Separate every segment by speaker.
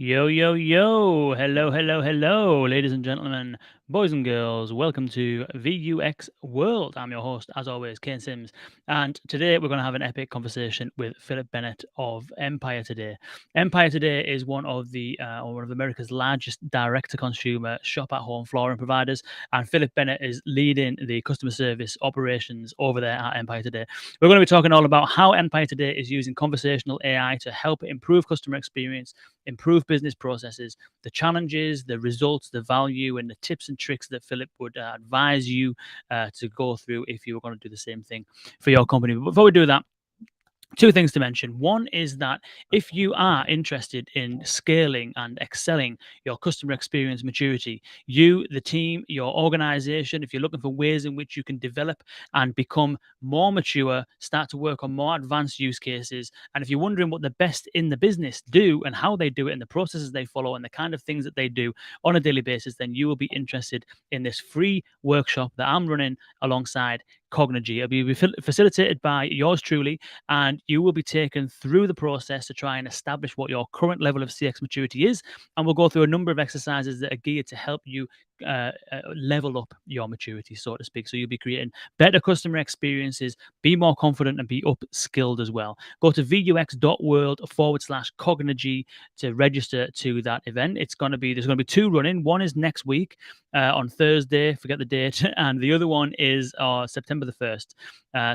Speaker 1: Yo, yo, yo. Hello, hello, hello, ladies and gentlemen, boys and girls. Welcome to VUX World. I'm your host, as always, Kane Sims. And today we're going to have an epic conversation with Phillip Bennet of Empire Today. Empire Today is one of America's largest direct-to-consumer shop-at-home flooring providers. And Phillip Bennet is leading the customer service operations over there at Empire Today. We're going to be talking all about how Empire Today is using conversational AI to help improve customer experience, improve business processes, the challenges, the results, the value, and the tips and tricks that Phillip would advise you to go through if you were going to do the same thing for your company. But before we do that, two things to mention. One is that if you are interested in scaling and excelling your customer experience maturity, you, the team, your organization, if you're looking for ways in which you can develop and become more mature, start to work on more advanced use cases, and if you're wondering what the best in the business do and how they do it and the processes they follow and the kind of things that they do on a daily basis, then you will be interested in this free workshop that I'm running alongside Cognigy. It'll be facilitated by yours truly, and you will be taken through the process to try and establish what your current level of CX maturity is. And we'll go through a number of exercises that are geared to help you level up your maturity, so to speak. So you'll be creating better customer experiences, be more confident, and be upskilled as well. Go to vux.world/Cognigy to register to that event. There's going to be two running. One is next week on Thursday, forget the date, and the other one is September the 1st.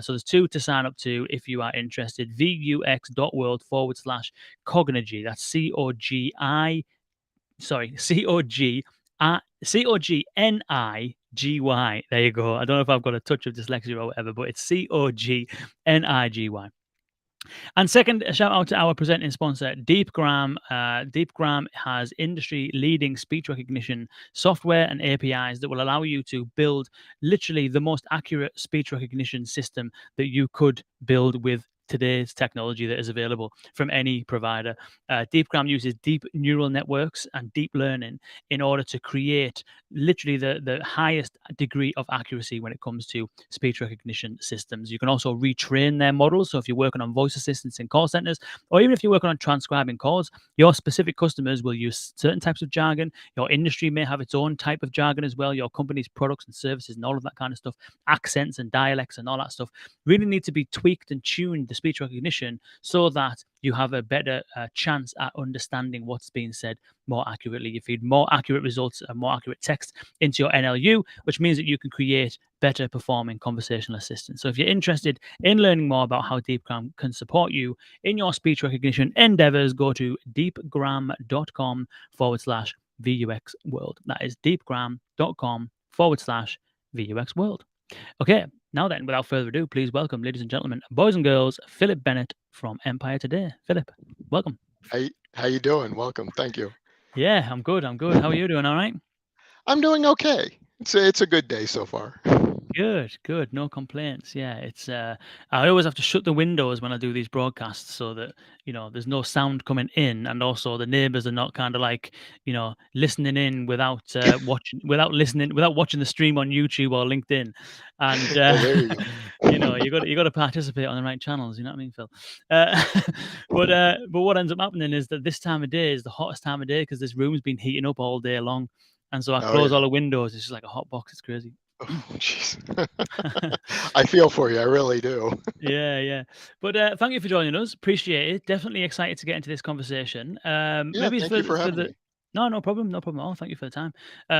Speaker 1: So there's two to sign up to if you are interested. vux.world/Cognigy. That's COGNIGY. There you go. I don't know if I've got a touch of dyslexia or whatever, but it's COGNIGY. And second, a shout out to our presenting sponsor, Deepgram. Deepgram has industry leading speech recognition software and APIs that will allow you to build literally the most accurate speech recognition system that you could build with today's technology that is available from any provider. Deepgram uses deep neural networks and deep learning in order to create literally the highest degree of accuracy when it comes to speech recognition systems. You can also retrain their models. So if you're working on voice assistants in call centers, or even if you're working on transcribing calls, your specific customers will use certain types of jargon. Your industry may have its own type of jargon as well. Your company's products and services and all of that kind of stuff, accents and dialects and all that stuff really need to be tweaked and tuned, the speech recognition, so that you have a better chance at understanding what's being said more accurately. You feed more accurate results and more accurate text into your NLU, which means that you can create better performing conversational assistants. So if you're interested in learning more about how Deepgram can support you in your speech recognition endeavors, go to deepgram.com/VUX world. That is deepgram.com/VUX world. Okay, now then, without further ado, please welcome, ladies and gentlemen, boys and girls, Phillip Bennet from Empire Today. Phillip, welcome.
Speaker 2: How you doing? Welcome. Thank you.
Speaker 1: Yeah, I'm good. I'm good. How are you doing? All right?
Speaker 2: I'm doing okay. It's a good day so far.
Speaker 1: Good, good. No complaints. Yeah, it's I always have to shut the windows when I do these broadcasts so that, there's no sound coming in, and also the neighbors are not kind of like, listening in without without watching the stream on YouTube or LinkedIn. And
Speaker 2: Yeah, there you go.
Speaker 1: you got to participate on the right channels, you know what I mean, Phil? Uh, but what ends up happening is that this time of day is the hottest time of day because this room's been heating up all day long. And so I
Speaker 2: Oh
Speaker 1: close
Speaker 2: yeah.
Speaker 1: all the windows. It's just like a hot box. It's crazy.
Speaker 2: Oh, jeez. I feel for you. I really do.
Speaker 1: Yeah, yeah. But thank you for joining us. Appreciate it. Definitely excited to get into this conversation.
Speaker 2: Yeah.
Speaker 1: Maybe
Speaker 2: Thank you for
Speaker 1: for
Speaker 2: having
Speaker 1: the
Speaker 2: me.
Speaker 1: no, no problem, no problem at all. Thank you for the time.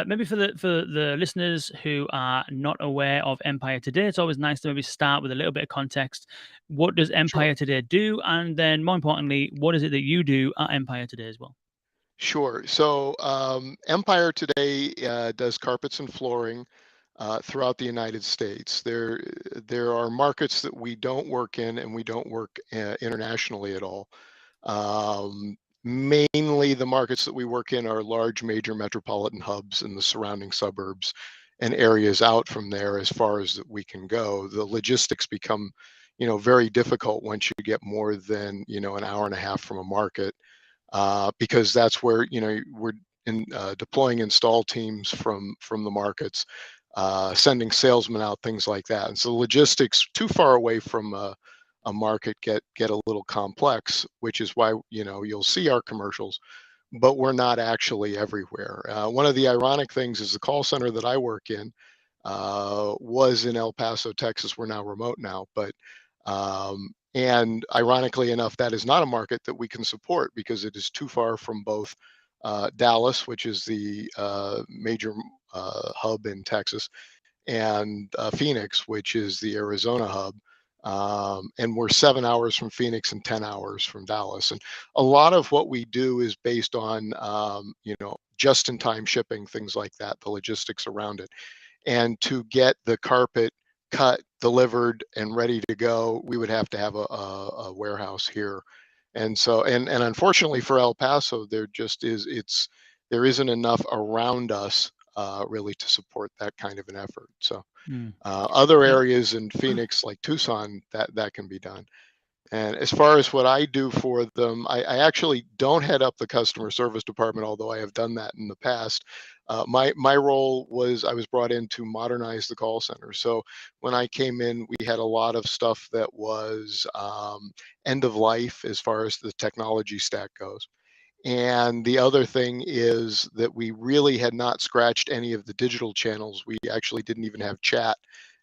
Speaker 1: Maybe for the listeners who are not aware of Empire Today, it's always nice to maybe start with a little bit of context. What does Empire
Speaker 2: Sure.
Speaker 1: Today do, and then more importantly, what is it that you do at Empire Today as well?
Speaker 2: Sure. So Empire today does carpets and flooring throughout the United States. There are markets that we don't work in, and we don't work internationally at all. Mainly the markets that we work in are large major metropolitan hubs and the surrounding suburbs and areas out from there as far as that we can go. The logistics become, very difficult once you get more than, an hour and a half from a market, because that's where, we're deploying install teams from the markets, sending salesmen out, things like that. And so logistics too far away from a market get a little complex, which is why you'll see our commercials but we're not actually everywhere. One of the ironic things is the call center that I work in was in El Paso, Texas. We're now remote now, but and ironically enough, that is not a market that we can support because it is too far from both Dallas, which is the major hub in Texas, and Phoenix, which is the Arizona hub. And we're 7 hours from Phoenix and 10 hours from Dallas. And a lot of what we do is based on, just in time shipping, things like that, the logistics around it. And to get the carpet cut, delivered, and ready to go, we would have to have a warehouse here. And so, and unfortunately for El Paso, there just is, there isn't enough around us really to support that kind of an effort. So
Speaker 1: Mm.
Speaker 2: other
Speaker 1: Yeah.
Speaker 2: areas in Phoenix, like Tucson, that can be done. And as far as what I do for them, I actually don't head up the customer service department, although I have done that in the past. My role was I was brought in to modernize the call center. So when I came in, we had a lot of stuff that was end of life as far as the technology stack goes. And the other thing is that we really had not scratched any of the digital channels. We actually didn't even have chat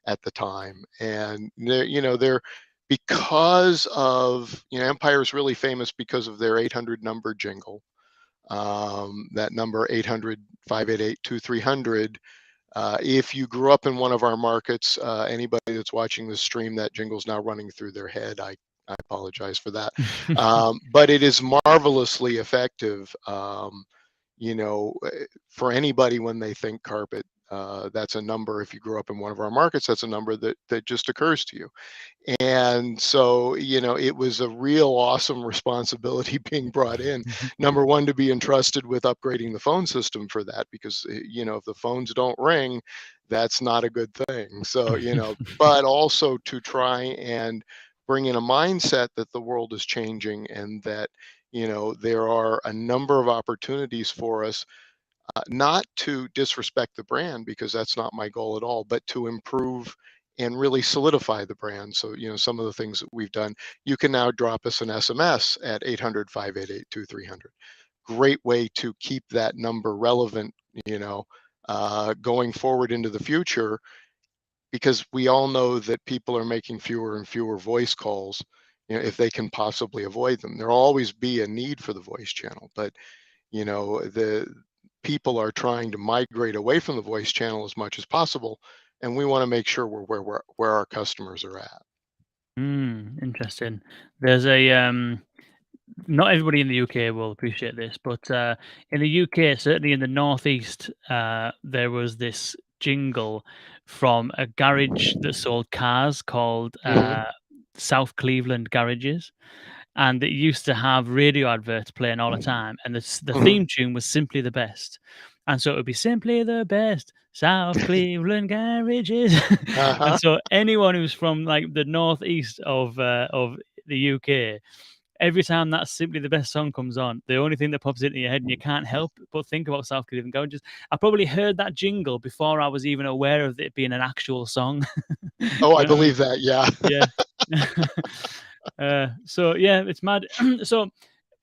Speaker 2: at the time. And they're because of, Empire is really famous because of their 800 number jingle. That number 800-588-2300. If you grew up in one of our markets, anybody that's watching this stream, that jingle's now running through their head. I apologize for that. But it is marvelously effective, for anybody when they think carpet. That's a number, if you grew up in one of our markets, that's a number that just occurs to you. And so, it was a real awesome responsibility being brought in. Number one, to be entrusted with upgrading the phone system for that, because, if the phones don't ring, that's not a good thing. So, but also to try and bring in a mindset that the world is changing and that, there are a number of opportunities for us, not to disrespect the brand, because that's not my goal at all, but to improve and really solidify the brand. So, some of the things that we've done, you can now drop us an SMS at 800-588-2300. Great way to keep that number relevant, going forward into the future, because we all know that people are making fewer and fewer voice calls, if they can possibly avoid them. There'll always be a need for the voice channel, but the people are trying to migrate away from the voice channel as much as possible, and we want to make sure we're where our customers are at.
Speaker 1: Interesting. There's a not everybody in the UK will appreciate this, but in the UK, certainly in the northeast, there was this jingle from a garage that sold cars called
Speaker 2: Hmm.
Speaker 1: South Cleveland Garages, and it used to have radio adverts playing all the time, and the
Speaker 2: Hmm.
Speaker 1: theme tune was "Simply the Best," and so it would be "Simply the Best, South Cleveland Garages," and
Speaker 2: Uh-huh.
Speaker 1: so anyone who's from like the northeast of the UK, every time that "Simply the Best" song comes on, the only thing that pops into your head, and you can't help but think about South Cleveland Garages. I probably heard that jingle before I was even aware of it being an actual song.
Speaker 2: Oh,
Speaker 1: You
Speaker 2: I
Speaker 1: know what I
Speaker 2: believe
Speaker 1: mean?
Speaker 2: that. Yeah.
Speaker 1: Yeah. So yeah, it's mad. So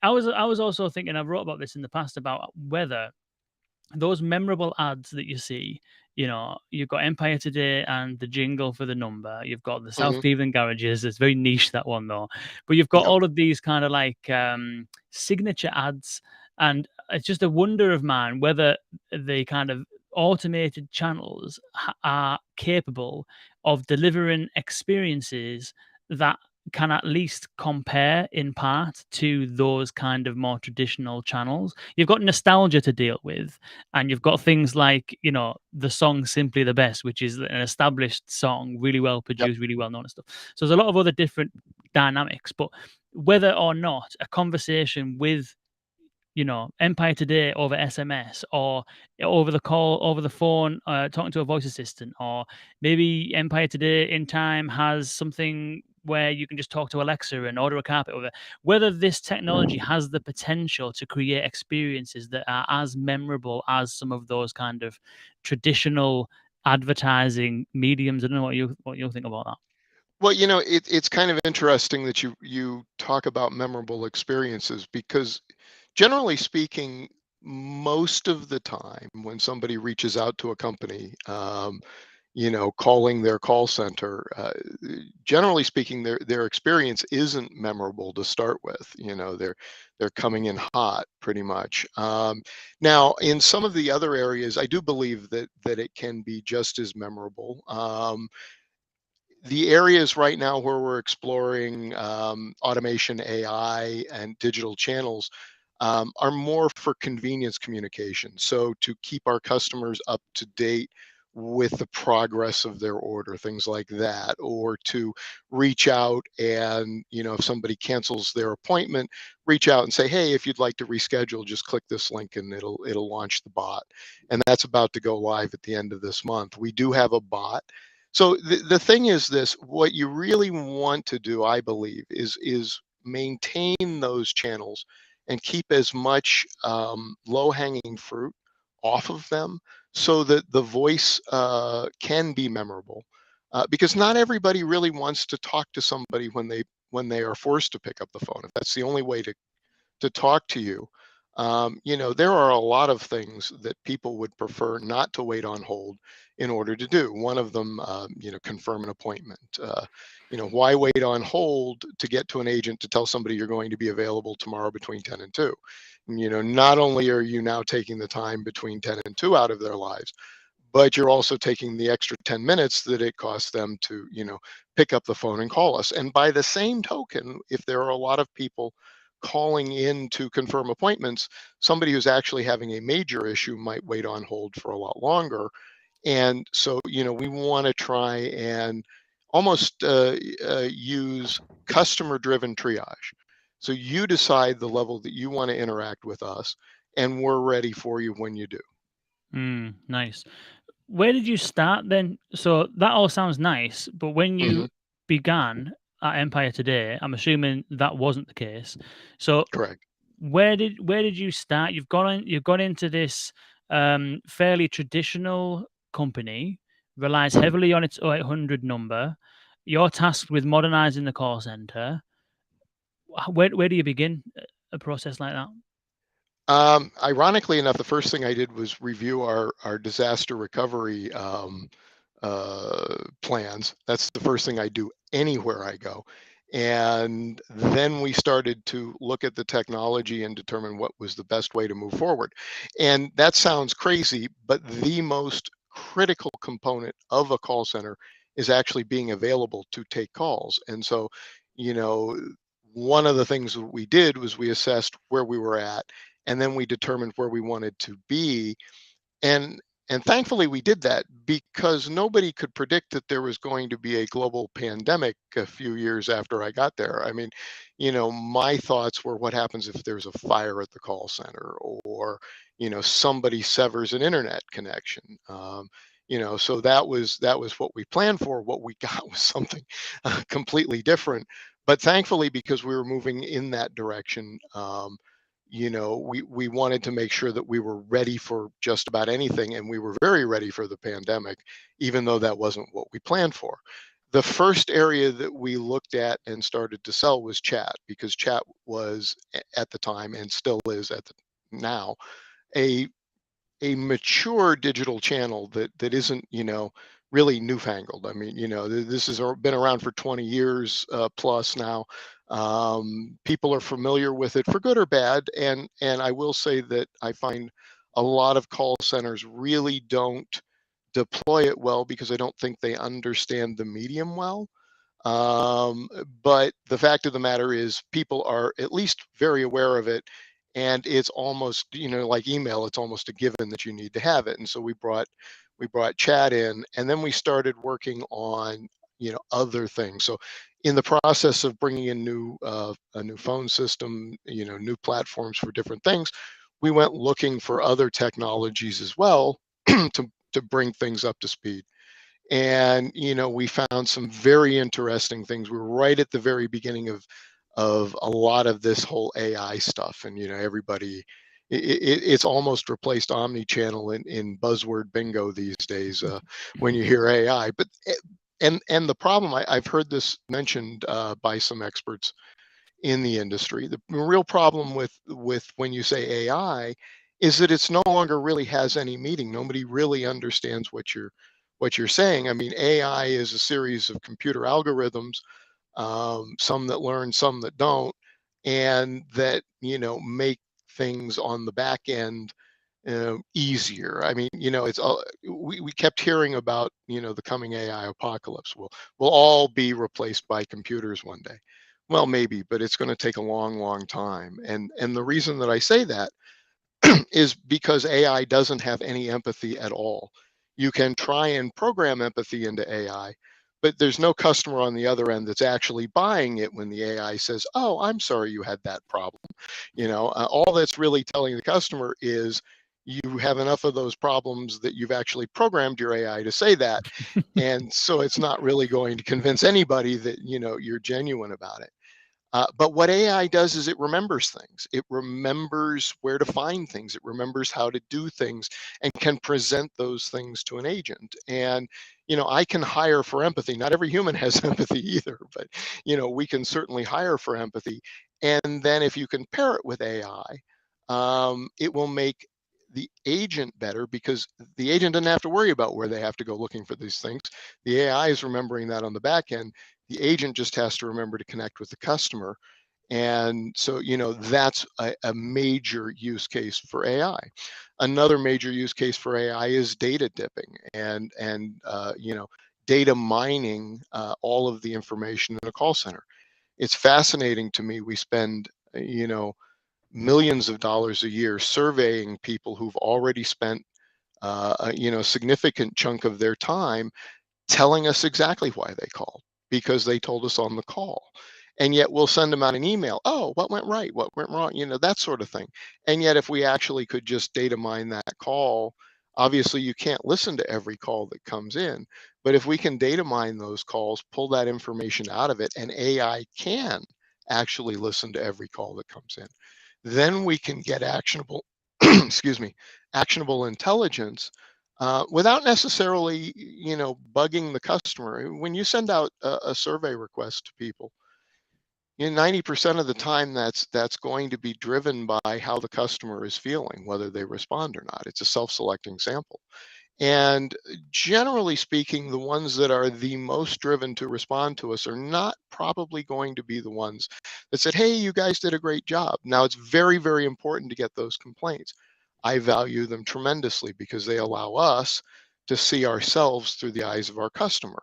Speaker 1: I was also thinking, I wrote about this in the past, about whether those memorable ads that you see, you've got Empire Today and the jingle for the number. You've got the South
Speaker 2: Hmm.
Speaker 1: Cleveland Garages. It's very niche, that one though. But you've got
Speaker 2: Yep.
Speaker 1: all of these kind of like signature ads, and it's just a wonder of mine whether the kind of automated channels are capable of delivering experiences that can at least compare in part to those kind of more traditional channels. You've got nostalgia to deal with, and you've got things like, the song "Simply the Best," which is an established song, really well
Speaker 2: Yep.
Speaker 1: produced, really well known and stuff. So there's a lot of other different dynamics, but whether or not a conversation with, Empire Today over SMS, or over the call, over the phone, talking to a voice assistant, or maybe Empire Today in time has something where you can just talk to Alexa and order a carpet over. Whether this technology has the potential to create experiences that are as memorable as some of those kind of traditional advertising mediums. I don't know what you think about that.
Speaker 2: Well, it's kind of interesting that you talk about memorable experiences, because Generally speaking, most of the time when somebody reaches out to a company, calling their call center, generally speaking, their experience isn't memorable to start with. They're coming in hot, pretty much. Now, in some of the other areas, I do believe that it can be just as memorable. The areas right now where we're exploring automation, AI, and digital channels are more for convenience communication. So to keep our customers up to date with the progress of their order, things like that, or to reach out and, if somebody cancels their appointment, reach out and say, hey, if you'd like to reschedule, just click this link and it'll launch the bot. And that's about to go live at the end of this month. We do have a bot. So the thing is this, what you really want to do, I believe, is maintain those channels and keep as much low-hanging fruit off of them so that the voice can be memorable. Because not everybody really wants to talk to somebody when they are forced to pick up the phone. If that's the only way to talk to you. There are a lot of things that people would prefer not to wait on hold in order to do. One of them, confirm an appointment. Why wait on hold to get to an agent to tell somebody you're going to be available tomorrow between 10 and 2? Not only are you now taking the time between 10 and 2 out of their lives, but you're also taking the extra 10 minutes that it costs them to, pick up the phone and call us. And by the same token, if there are a lot of people calling in to confirm appointments, somebody who's actually having a major issue might wait on hold for a lot longer. And so, we want to try and almost use customer driven triage. So you decide the level that you want to interact with us, and we're ready for you when you do.
Speaker 1: Nice. Where did you start then? So that all sounds nice, but when
Speaker 2: Hmm.
Speaker 1: you began at Empire Today, I'm assuming that wasn't the case. So
Speaker 2: Correct.
Speaker 1: where did you start? You've gone into this fairly traditional company, relies heavily on its 0800 number. You're tasked with modernizing the call center. Where do you begin a process like that?
Speaker 2: Ironically enough, the first thing I did was review our disaster recovery plans. That's the first thing I do anywhere I go. And then we started to look at the technology and determine what was the best way to move forward. And that sounds crazy, but the most critical component of a call center is actually being available to take calls. And so, you know, one of the things that we did was we assessed where we were at, and then we determined where we wanted to be. And and thankfully we did that because nobody could predict that there was going to be a global pandemic a few years after I got there. I mean, my thoughts were, what happens if there's a fire at the call center, or somebody severs an internet connection? So that was what we planned for. What we got was something completely different. But thankfully, because we were moving in that direction, we wanted to make sure that we were ready for just about anything, and we were very ready for the pandemic, even though that wasn't what we planned for. The first area that we looked at and started to sell was chat, because chat was at the time, and still is at the now, a a mature digital channel that isn't really newfangled. I mean, this has been around for 20 years plus now. People are familiar with it for good or bad, and I will say that I find a lot of call centers really don't deploy it well because I don't think they understand the medium well. um, but the fact of the matter is, people are at least very aware of it, and it's almost, like email. It's almost a given that you need to have it. And so we brought chat in, and then we started working on other things. So in the process of bringing in a new phone system, new platforms for different things, we went looking for other technologies as well to bring things up to speed. And we found some very interesting things. We were right at the very beginning of a lot of this whole AI stuff, and everybody, it's almost replaced omni-channel in buzzword bingo these days, when you hear AI. But and the problem, I've heard this mentioned by some experts, in the industry. The real problem with when you say AI is that it's no longer really has any meaning. Nobody really understands what you're saying. I mean, AI is a series of computer algorithms, some that learn, some that don't, and that make things on the back end easier. I mean, it's all we kept hearing about, the coming AI apocalypse. We'll all be replaced by computers one day. Well, maybe, but it's going to take a long, long time. And the reason that I say that is because AI doesn't have any empathy at all. You can try and program empathy into AI, but there's no customer on the other end that's actually buying it when the AI says, "Oh, I'm sorry you had that problem." All that's really telling the customer is you have enough of those problems that you've actually programmed your AI to say that. And so it's not really going to convince anybody that, you're genuine about it. But what AI does is it remembers things. It remembers where to find things. It remembers how to do things and can present those things to an agent. And, I can hire for empathy. Not every human has empathy either, but, we can certainly hire for empathy. And then if you can pair it with AI, it will make the agent better because the agent doesn't have to worry about where they have to go looking for these things. The AI is remembering that on the back end. The agent just has to remember to connect with the customer. And so, that's a major use case for AI. Another major use case for AI is data dipping and data mining all of the information in a call center. It's fascinating to me. We spend, millions of dollars a year surveying people who've already spent, a significant chunk of their time telling us exactly why they called because they told us on the call. And yet we'll send them out an email. Oh, what went right? What went wrong? That sort of thing. And yet, if we actually could just data mine that call, obviously you can't listen to every call that comes in. But if we can data mine those calls, pull that information out of it, and AI can actually listen to every call that comes in, then we can get actionable, excuse me, actionable intelligence without necessarily, bugging the customer. When you send out a survey request to people, 90% of the time that's going to be driven by how the customer is feeling, whether they respond or not. It's a self-selecting sample. And generally speaking, the ones that are the most driven to respond to us are not probably going to be the ones that said, "Hey, you guys did a great job." Now, it's very, very important to get those complaints. I value them tremendously because they allow us to see ourselves through the eyes of our customer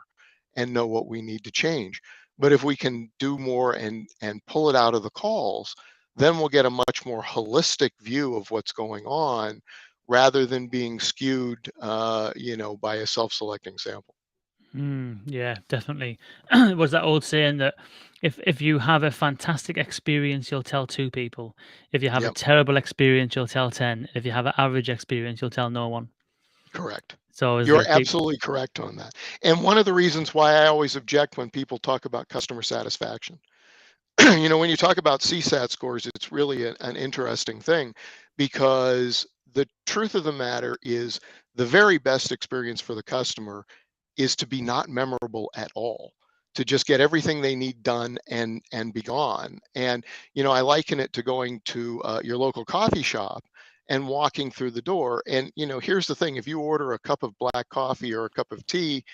Speaker 2: and know what we need to change. But if we can do more and pull it out of the calls, then we'll get a much more holistic view of what's going on rather than being skewed, by a self-selecting sample.
Speaker 1: Yeah, definitely. Was that old saying that if you have a fantastic experience, you'll tell two people. If you have a
Speaker 2: Yep,
Speaker 1: terrible experience, you'll tell 10. If you have an average experience, you'll tell no one.
Speaker 2: correct.
Speaker 1: So is
Speaker 2: You're
Speaker 1: the people.
Speaker 2: absolutely correct on that. And one of the reasons why I always object when people talk about customer satisfaction, when you talk about CSAT scores, it's really an interesting thing because the truth of the matter is the very best experience for the customer is to be not memorable at all, to just get everything they need done and be gone. And I liken it to going to your local coffee shop and walking through the door. And here's the thing: if you order a cup of black coffee or a cup of tea,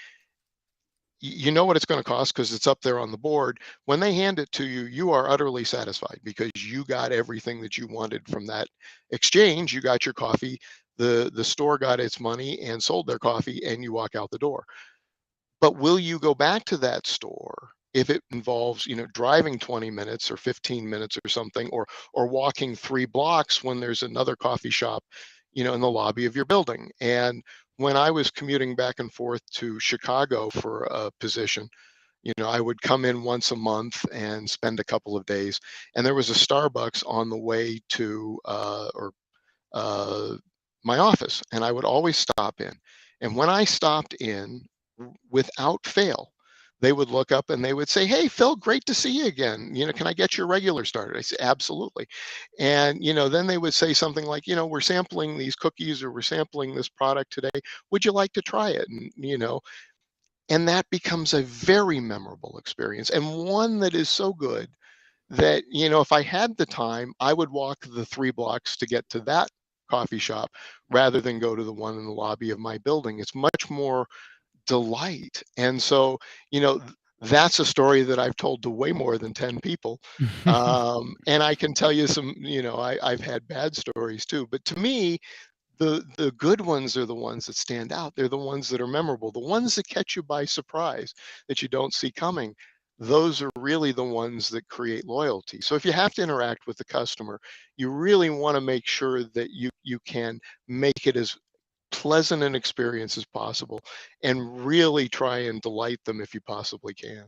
Speaker 2: you know what it's going to cost because it's up there on the board. When they hand it to you, you are utterly satisfied because you got everything that you wanted from that exchange. You got your coffee, the store got its money and sold their coffee, and you walk out the door. But will you go back to that store if it involves, driving 20 minutes or 15 minutes or something, or walking 3 blocks when there's another coffee shop, in the lobby of your building? And when I was commuting back and forth to Chicago for a position, I would come in once a month and spend a couple of days. And there was a Starbucks on the way to or uh, my office, and I would always stop in. And when I stopped in, without fail, they would look up and they would say, "Hey, Phil, great to see you again. Can I get your regular started?" I say, "Absolutely." And then they would say something like, "We're sampling these cookies or we're sampling this product today. Would you like to try it?" And that becomes a very memorable experience and one that is so good that, if I had the time, I would walk the 3 blocks to get to that coffee shop rather than go to the one in the lobby of my building. It's much more delight. And so, that's a story that I've told to way more than 10 people. And I can tell you some, I've had bad stories too. But to me, the good ones are the ones that stand out. They're the ones that are memorable, the ones that catch you by surprise, that you don't see coming. Those are really the ones that create loyalty. So if you have to interact with the customer, you really want to make sure that you can make it as pleasant an experience as possible and really try and delight them if you possibly can.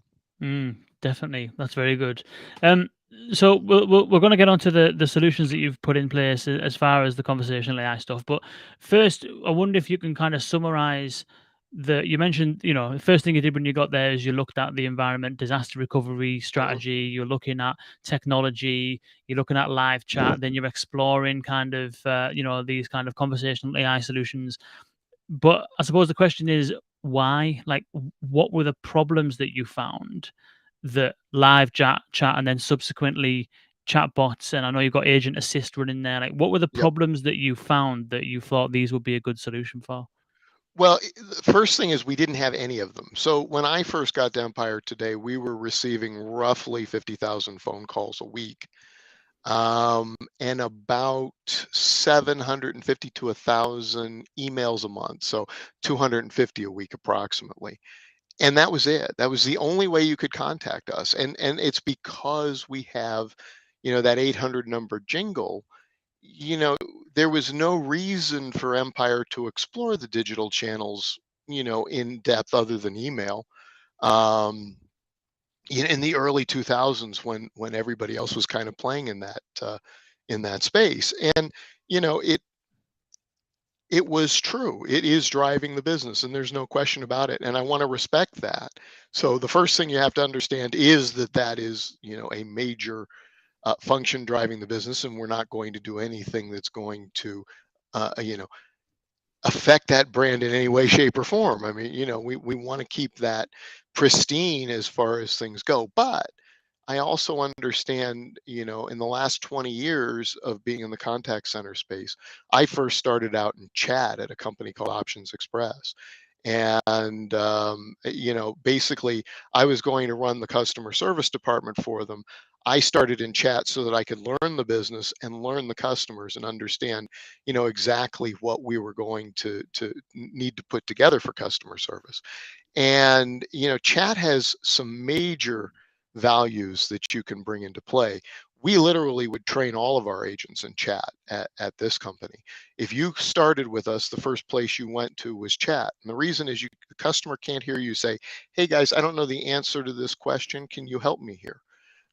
Speaker 1: Definitely, that's very good. Um, so we're going to get onto the solutions that you've put in place as far as the conversational AI stuff. But first, I wonder if you can kind of summarize the. You mentioned, the first thing you did when you got there is you looked at the environment, disaster recovery
Speaker 2: Mhm.
Speaker 1: strategy. You're looking at technology. You're looking at live chat. Then you're exploring kind of, these kind of conversational AI solutions. But I suppose the question is why? Like, what were the problems that you found that live chat and then subsequently chatbots, and I know you've got agent assist running there. Like, what were the
Speaker 2: Yep.
Speaker 1: problems that you found that you thought these would be a good solution for?
Speaker 2: Well, the first thing is we didn't have any of them. So when I first got to Empire Today, we were receiving roughly 50,000 phone calls a week, and about 750 to 1,000 emails a month. So 250 a week approximately. And that was it. That was the only way you could contact us. And it's because we have, that 800 number jingle. you know, there was no reason for Empire to explore the digital channels, in depth other than email. Um, in the early 2000s, when everybody else was kind of playing in that space, and it was true. It is driving the business, and there's no question about it. And I want to respect that. So the first thing you have to understand is that is, a major function driving the business, and we're not going to do anything that's going to, you know, affect that brand in any way, shape, or form. I mean, we want to keep that pristine as far as things go. But I also understand, in the last 20 years of being in the contact center space, I first started out in chat at a company called Options Express. And, basically, I was going to run the customer service department for them. I started in chat so that I could learn the business and learn the customers and understand, exactly what we were going to need to put together for customer service. And, chat has some major values that you can bring into play. We literally would train all of our agents in chat at this company. If you started with us, the first place you went to was chat. And the reason is the customer can't hear you say, "Hey guys, I don't know the answer to this question. Can you help me here?"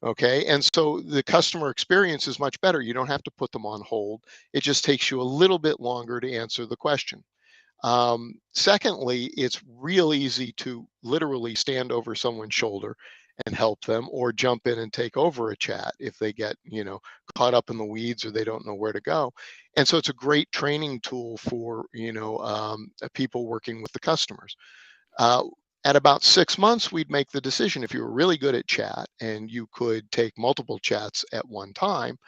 Speaker 2: Okay. And so the customer experience is much better. You don't have to put them on hold. It just takes you a little bit longer to answer the question. Secondly, it's real easy to literally stand over someone's shoulder and help them, or jump in and take over a chat if they get, caught up in the weeds or they don't know where to go. And so it's a great training tool for, people working with the customers. Uh, at about 6 months, we'd make the decision. If you were really good at chat and you could take multiple chats at one time,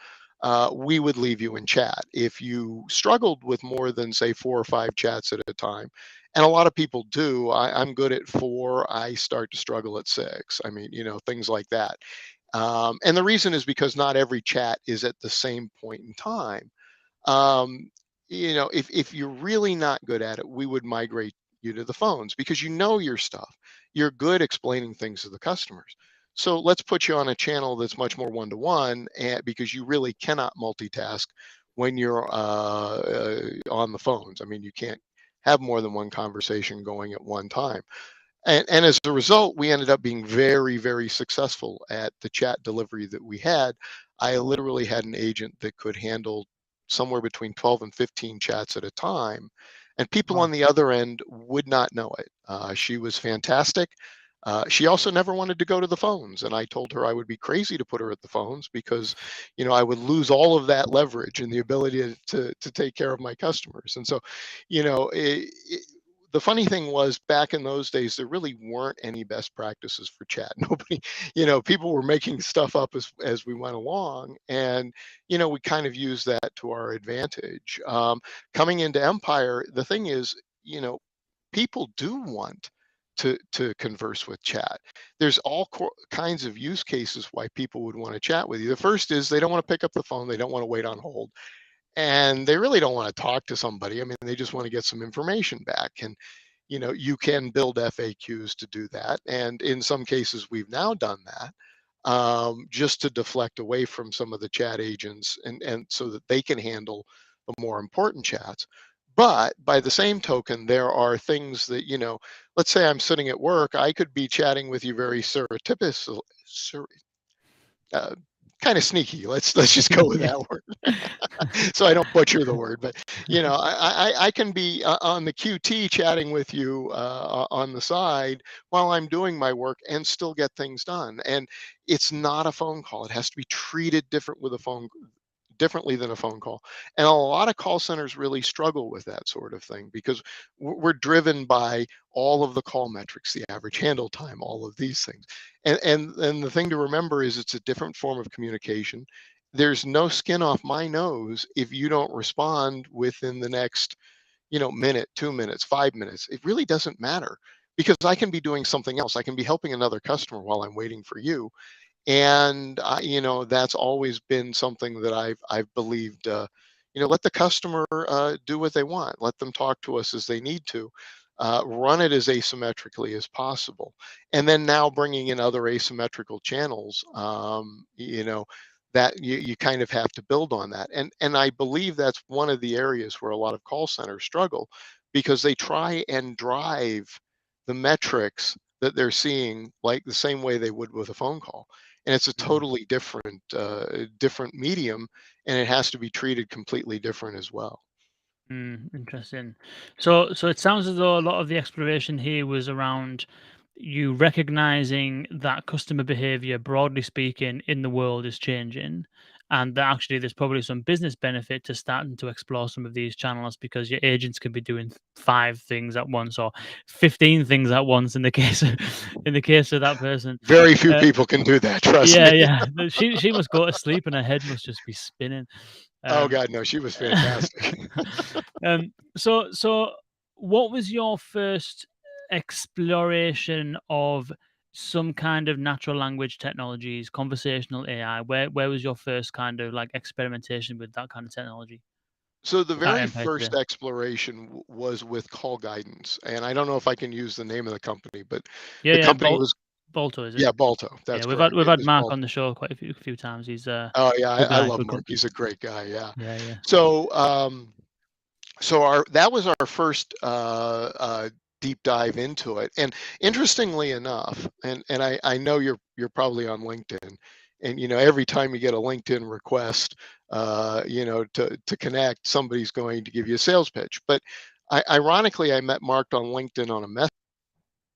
Speaker 2: we would leave you in chat. If you struggled with more than, say, 4 or 5 chats at a time, and a lot of people do, I'm good at 4, I start to struggle at 6. I mean, things like that. And the reason is because not every chat is at the same point in time. um, if you're really not good at it, we would migrate you to the phones because you know your stuff. You're good explaining things to the customers. So let's put you on a channel that's much more one to one, because you really cannot multitask when you're on the phones. I mean, you can't have more than one conversation going at one time. And as a result, we ended up being very, very successful at the chat delivery that we had. I literally had an agent that could handle somewhere between 12 and 15 chats at a time. And people on
Speaker 1: Wow.
Speaker 2: the other end would not know it. She was fantastic. She also never wanted to go to the phones. And I told her I would be crazy to put her at the phones because, I would lose all of that leverage and the ability to take care of my customers. And so, you know, it, the funny thing was, back in those days, there really weren't any best practices for chat. Nobody, people were making stuff up as we went along, and we kind of used that to our advantage. Coming into Empire, the thing is, people do want to converse with chat. There's all kinds of use cases why people would want to chat with you. The first is they don't want to pick up the phone, they don't want to wait on hold, and they really don't want to talk to somebody. I mean, they just want to get some information back. And you can build FAQs to do that, and in some cases we've now done that, just to deflect away from some of the chat agents, and so that they can handle the more important chats. But by the same token, there are things that, let's say I'm sitting at work, I could be chatting with you very surreptitious, sur, uh, kind of sneaky. Let's just go with
Speaker 1: Yeah.
Speaker 2: that word, so I don't butcher the word. But I can be on the QT chatting with you on the side while I'm doing my work and still get things done. And it's not a phone call. It has to be treated differently than a phone call. And a lot of call centers really struggle with that sort of thing, because we're driven by all of the call metrics, the average handle time, all of these things. And the thing to remember is it's a different form of communication. There's no skin off my nose if you don't respond within the next, minute, 2 minutes, 5 minutes. It really doesn't matter, because I can be doing something else. I can be helping another customer while I'm waiting for you. And that's always been something that I've believed. Let the customer do what they want. Let them talk to us as they need to. Run it as asymmetrically as possible, and then now bringing in other asymmetrical channels. That you kind of have to build on that, and I believe that's one of the areas where a lot of call centers struggle, because they try and drive the metrics that they're seeing like the same way they would with a phone call, and it's a
Speaker 1: Mm.
Speaker 2: totally different medium, and it has to be treated completely different as well.
Speaker 1: Interesting. So it sounds as though a lot of the exploration here was around you recognizing that customer behavior, broadly speaking, in the world is changing, and that actually there's probably some business benefit to starting to explore some of these channels because your agents could be doing 5 things at once or 15 things at once in the case of, in the case of that person.
Speaker 2: Very few
Speaker 1: Uh,
Speaker 2: people can do that, trust me.
Speaker 1: yeah, yeah. She must go to sleep and her head must just be spinning.
Speaker 2: Oh
Speaker 1: Um,
Speaker 2: god, no, she was fantastic.
Speaker 1: so what was your first exploration of some kind of natural language technologies, conversational AI? Where was your first kind of like experimentation with that kind of technology
Speaker 2: So the
Speaker 1: at
Speaker 2: very
Speaker 1: Empire today?
Speaker 2: first exploration was with call guidance, and I don't know if I can use the name of the company, but
Speaker 1: Yeah,
Speaker 2: the
Speaker 1: yeah,
Speaker 2: company was,
Speaker 1: Bolto, is it?
Speaker 2: yeah, Balto.
Speaker 1: Yeah,
Speaker 2: That's
Speaker 1: we've had
Speaker 2: correct.
Speaker 1: we've
Speaker 2: It
Speaker 1: had
Speaker 2: was
Speaker 1: Mark on
Speaker 2: Balto.
Speaker 1: the show quite a few times. He's
Speaker 2: Oh yeah,
Speaker 1: good
Speaker 2: I
Speaker 1: guy,
Speaker 2: love
Speaker 1: good
Speaker 2: Mark.
Speaker 1: guy.
Speaker 2: He's a great guy. Yeah.
Speaker 1: Yeah, yeah.
Speaker 2: So our that was our first deep dive into it. And interestingly enough, and I know you're probably on LinkedIn, and every time you get a LinkedIn request, to connect, somebody's going to give you a sales pitch. But ironically, I met Mark on LinkedIn on a message.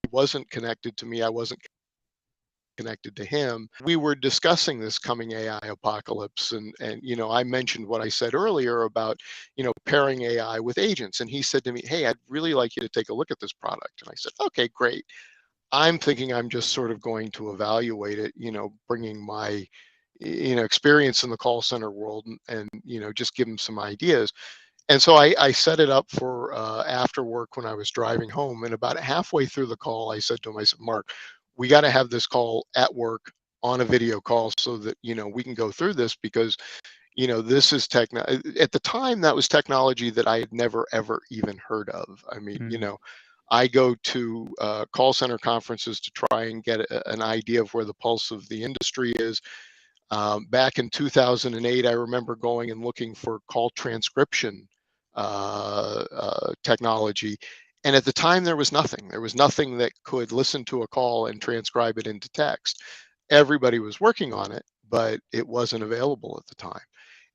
Speaker 2: He wasn't connected to me. I wasn't connected to him. We were discussing this coming AI apocalypse, and I mentioned what I said earlier about pairing AI with agents, and he said to me, "Hey, I'd really like you to take a look at this product." And I said, "Okay, great." I'm thinking I'm just sort of going to evaluate it, bringing my experience in the call center world, and just give him some ideas. And so I set it up for after work when I was driving home. And about halfway through the call, I said to him, I said, "Mark, we got to have this call at work on a video call so that, we can go through this, because, this is at the time, that was technology that I had never, ever even heard of. I mean,
Speaker 1: Mm,
Speaker 2: I go to call center conferences to try and get an idea of where the pulse of the industry is. Back in 2008, I remember going and looking for call transcription technology. And at the time, there was nothing. There was nothing that could listen to a call and transcribe it into text. Everybody was working on it, but it wasn't available at the time.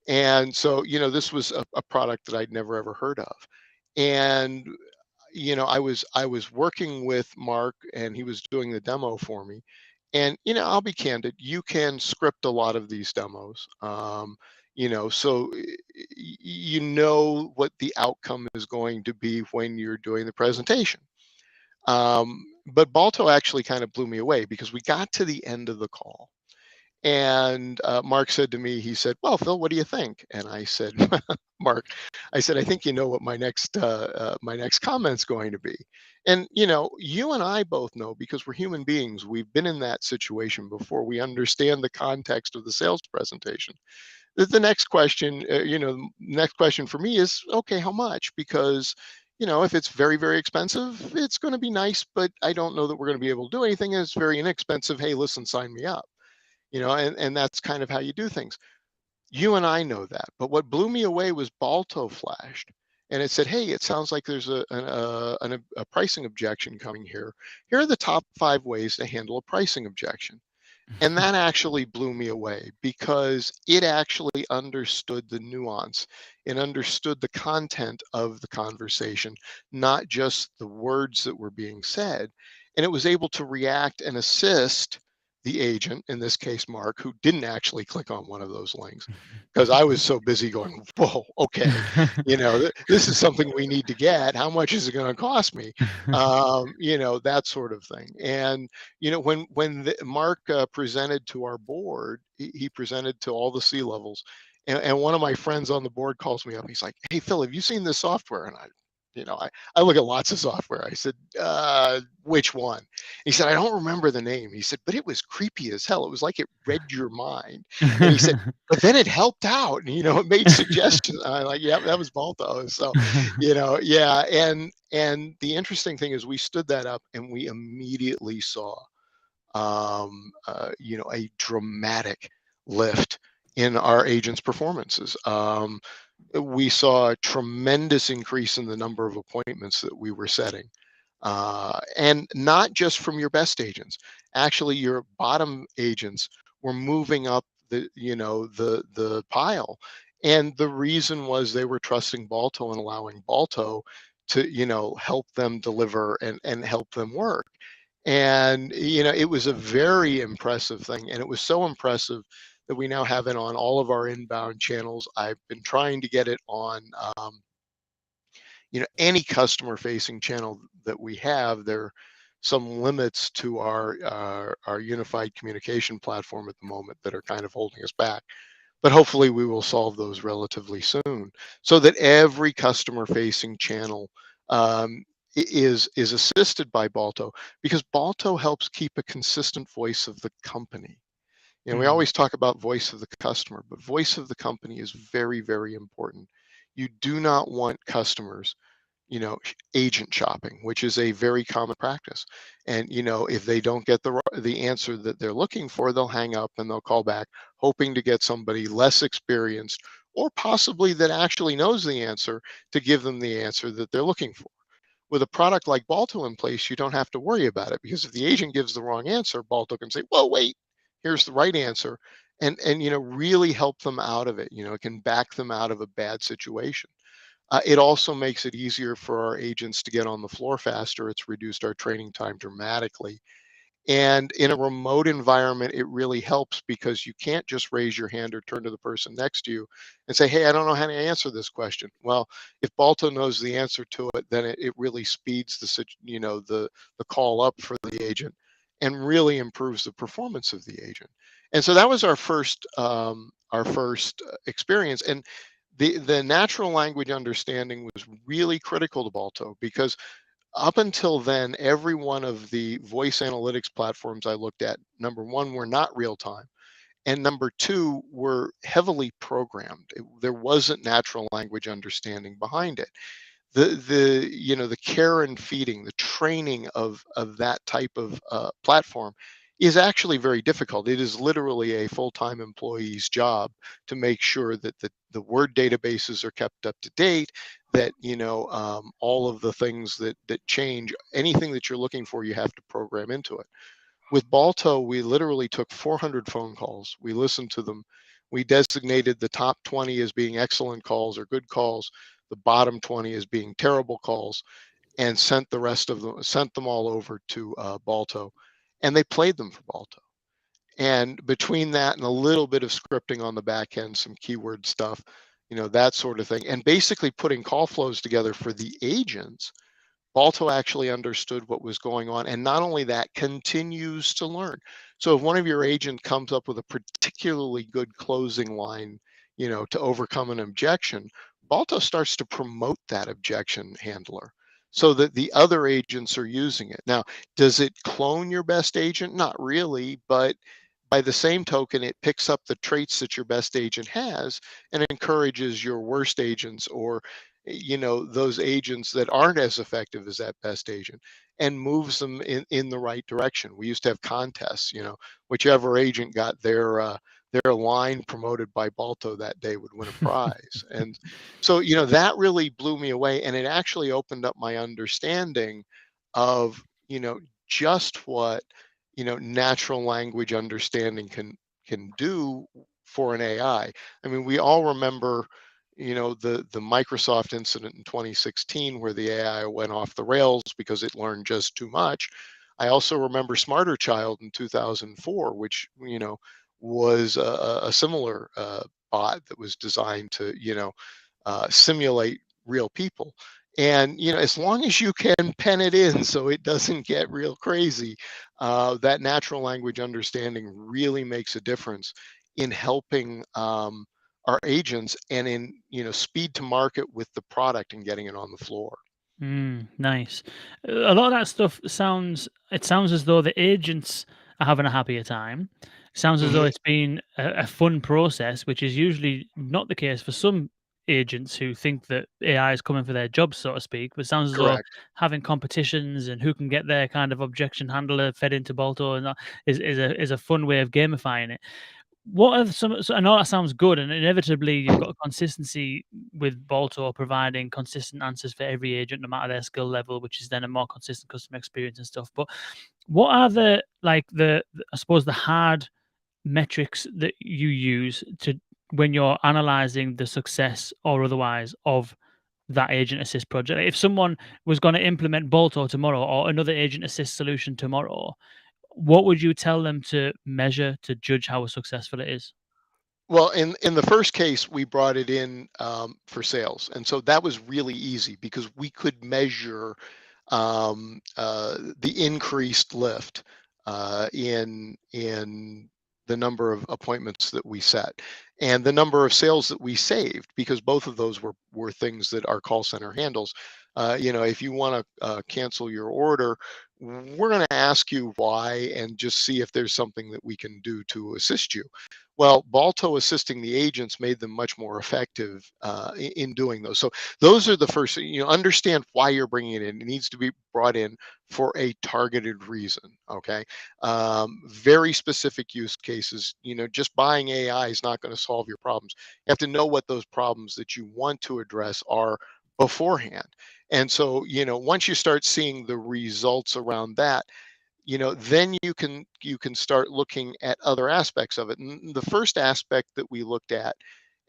Speaker 2: And so, this was a product that I'd never ever heard of. And I was working with Mark, and he was doing the demo for me. And I'll be candid, you can script a lot of these demos. So you know what the outcome is going to be when you're doing the presentation. But Balto actually kind of blew me away because we got to the end of the call. And Mark said to me, he said, "Well, Phil, what do you think?" And I said, "Mark, I said, I think you know what my next comment's going to be." And you and I both know, because we're human beings. We've been in that situation before. We understand the context of the sales presentation. The next question, next question for me is, okay, how much? Because if it's very, very expensive, it's going to be nice, but I don't know that we're going to be able to do anything. And it's very inexpensive. Hey, listen, sign me up. And that's kind of how you do things. You and I know that. But what blew me away was Balto flashed, and it said, "Hey, it sounds like there's a pricing objection coming here. Here are the top 5 ways to handle a pricing objection." And that actually blew me away because it actually understood the nuance and understood the content of the conversation, not just the words that were being said. And it was able to react and assist the agent, in this case, Mark, who didn't actually click on one of those links because I was so busy going, whoa, okay, this is something we need to get. How much is it going to cost me? That sort of thing. And when Mark presented to our board, he presented to all the C levels, and one of my friends on the board calls me up. He's like, "Hey, Phil, have you seen this software?" And I look at lots of software. I said, "Which one?" He said, "I don't remember the name." He said, "But it was creepy as hell. It was like it read your mind." And he said, "But then it helped out, and it made suggestions." I'm like, "Yeah, that was Balto." So, yeah. And the interesting thing is, we stood that up, and we immediately saw a dramatic lift in our agents' performances. We saw a tremendous increase in the number of appointments that we were setting. And not just from your best agents. Actually, your bottom agents were moving up the pile. And the reason was they were trusting Balto and allowing Balto to, help them deliver and help them work. And it was a very impressive thing, and it was so impressive that we now have it on all of our inbound channels. I've been trying to get it on any customer facing channel that we have. There are some limits to our unified communication platform at the moment that are kind of holding us back, but hopefully we will solve those relatively soon, so that every customer facing channel is assisted by Balto, because Balto helps keep a consistent voice of the company. We
Speaker 1: Mm,
Speaker 2: always talk about voice of the customer, but voice of the company is very, very important. You do not want customers, agent shopping, which is a very common practice. And if they don't get the answer that they're looking for, they'll hang up and they'll call back, hoping to get somebody less experienced, or possibly that actually knows the answer, to give them the answer that they're looking for. With a product like Balto in place, you don't have to worry about it, because if the agent gives the wrong answer, Balto can say, "Whoa, wait, here's the right answer," and really help them out of it. It can back them out of a bad situation. It also makes it easier for our agents to get on the floor faster. It's reduced our training time dramatically. And in a remote environment, it really helps, because you can't just raise your hand or turn to the person next to you and say, "Hey, I don't know how to answer this question." Well, if Balto knows the answer to it, then it really speeds the call up for the agent, and really improves the performance of the agent. And so that was our first experience. And the natural language understanding was really critical to Balto, because up until then, every one of the voice analytics platforms I looked at, number one, were not real time. And number two, were heavily programmed. There wasn't natural language understanding behind it. The care and feeding, the training of that type of platform is actually very difficult. It is literally a full-time employee's job to make sure that the word databases are kept up to date, that all of the things that change, anything that you're looking for, you have to program into it. With Balto, we literally took 400 phone calls. We listened to them. We designated the top 20 as being excellent calls or good calls, the bottom 20 as being terrible calls, and sent them all over to Balto, and they played them for Balto. And between that and a little bit of scripting on the back end, some keyword stuff, that sort of thing, and basically putting call flows together for the agents, Balto actually understood what was going on, and not only that, continues to learn. So if one of your agents comes up with a particularly good closing line, to overcome an objection, Balto starts to promote that objection handler so that the other agents are using it. Now, does it clone your best agent? Not really, but by the same token, it picks up the traits that your best agent has and encourages your worst agents, or those agents that aren't as effective as that best agent, and moves them in the right direction. We used to have contests, whichever agent got their line promoted by Balto that day would win a prize. And so that really blew me away, and it actually opened up my understanding of just what natural language understanding can do for an AI. I mean, we all remember the Microsoft incident in 2016 where the AI went off the rails because it learned just too much. I also remember Smarter Child in 2004, which was a similar bot that was designed to simulate real people. And as long as you can pen it in so it doesn't get real crazy, that natural language understanding really makes a difference in helping our agents, and in speed to market with the product and getting it on the floor.
Speaker 1: Nice. A lot of that stuff sounds as though the agents are having a happier time. Sounds as though
Speaker 2: Hmm.
Speaker 1: it's been a fun process, which is usually not the case for some agents who think that AI is coming for their jobs, so to speak. But sounds as though
Speaker 2: Correct.
Speaker 1: having competitions and who can get their kind of objection handler fed into Balto and that is a fun way of gamifying it. What are some so I know that sounds good, and inevitably you've got consistency with Balto providing consistent answers for every agent, no matter their skill level, which is then a more consistent customer experience and stuff. But what are I suppose the hard metrics that you use to when you're analyzing the success or otherwise of that agent assist project? If someone was going to implement Balto tomorrow or another agent assist solution tomorrow, what would you tell them to measure to judge how successful it is?
Speaker 2: Well, in the first case, we brought it in for sales, and so that was really easy because we could measure the increased lift in the number of appointments that we set, and the number of sales that we saved, because both of those were things that our call center handles. If you want to cancel your order, we're going to ask you why and just see if there's something that we can do to assist you. Well, Balto assisting the agents made them much more effective in doing those. So those are the first. Understand why you're bringing it in. It needs to be brought in for a targeted reason. Okay, very specific use cases. Just buying AI is not going to solve your problems. You have to know what those problems that you want to address are beforehand. And so, once you start seeing the results around that, then you can start looking at other aspects of it. And the first aspect that we looked at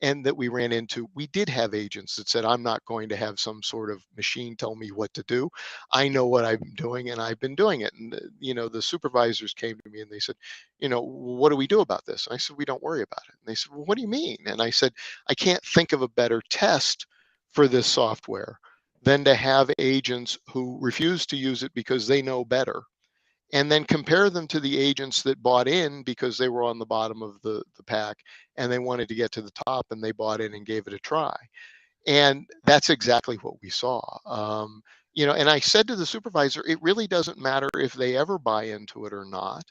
Speaker 2: and that we ran into, we did have agents that said, I'm not going to have some sort of machine tell me what to do. I know what I'm doing and I've been doing it. And the supervisors came to me and they said, what do we do about this? And I said, we don't worry about it. And they said, well, what do you mean? And I said, I can't think of a better test for this software than to have agents who refuse to use it because they know better, and then compare them to the agents that bought in because they were on the bottom of the pack and they wanted to get to the top, and they bought in and gave it a try. And that's exactly what we saw. And I said to the supervisor, it really doesn't matter if they ever buy into it or not.